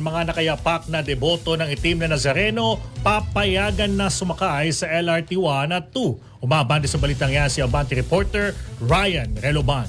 mga nakayapak na deboto ng Itim na Nazareno papayagan na sumakay sa LRT 1 at 2. Umabante sa balitang yan si Abante reporter Ryan Reloban.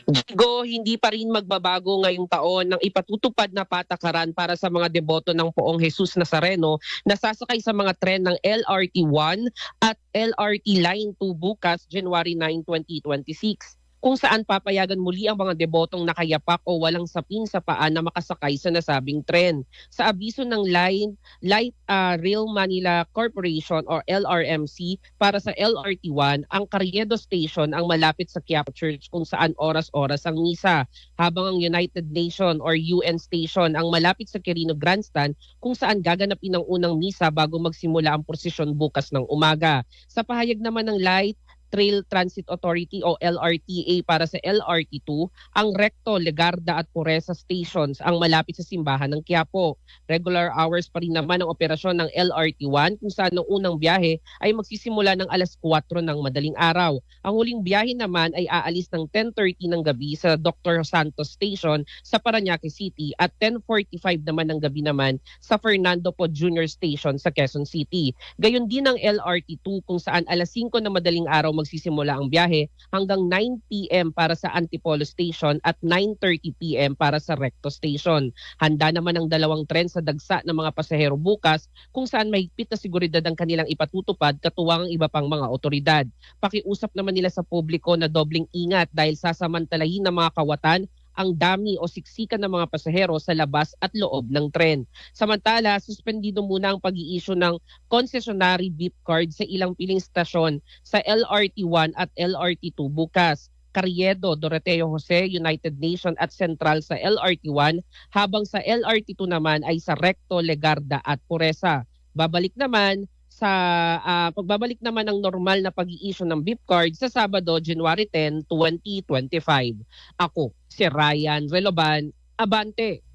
Gigo, hindi pa rin magbabago ngayong taon ng ipatutupad na patakaran para sa mga deboto ng Poong Jesus Nazareno na sasakay sa mga tren ng LRT 1 at LRT Line 2 bukas, January 9, 2026. Kung saan papayagan muli ang mga debotong nakayapak o walang sapin sa paa na makasakay sa nasabing tren. Sa abiso ng Light Rail Manila Corporation or LRMC para sa LRT 1, ang Carriedo Station ang malapit sa Quiapo Church kung saan oras-oras ang misa, habang ang United Nation or UN Station ang malapit sa Quirino Grandstand kung saan gaganapin ang unang misa bago magsimula ang prosesyon bukas ng umaga. Sa pahayag naman ng Light Trail Transit Authority o LRTA para sa LRT2, ang Recto, Legarda at Pureza stations ang malapit sa simbahan ng Quiapo. Regular hours pa rin naman ang operasyon ng LRT1 kung saan ang unang biyahe ay magsisimula ng alas 4 ng madaling araw. Ang huling biyahe naman ay aalis ng 10:30 ng gabi sa Dr. Santos Station sa Parañaque City at 10:45 naman ng gabi naman sa Fernando Po Jr. Station sa Quezon City. Gayon din ang LRT2 kung saan alas 5 ng madaling araw magsisimula ang biyahe hanggang 9 p.m. para sa Antipolo Station at 9:30 p.m. para sa Recto Station. Handa naman ang dalawang tren sa dagsa ng mga pasahero bukas kung saan mahigpit na seguridad ang kanilang ipatutupad katuwang ang iba pang mga otoridad. Pakiusap naman nila sa publiko na dobling ingat dahil sasamantalahin ng mga kawatan ang dami o siksikan ng mga pasahero sa labas at loob ng tren. Samantala, suspendido muna ang pag-i-issue ng concessionary beep card sa ilang piling stasyon sa LRT1 at LRT2 bukas. Carriedo, Doroteo Jose, United Nation at Central sa LRT1, habang sa LRT2 naman ay sa Recto, Legarda at Pureza. Pagbabalik naman ng normal na pag-i-issue ng beep card sa Sabado, January 10, 2025. Ako, si Ryan Reloban, Abante.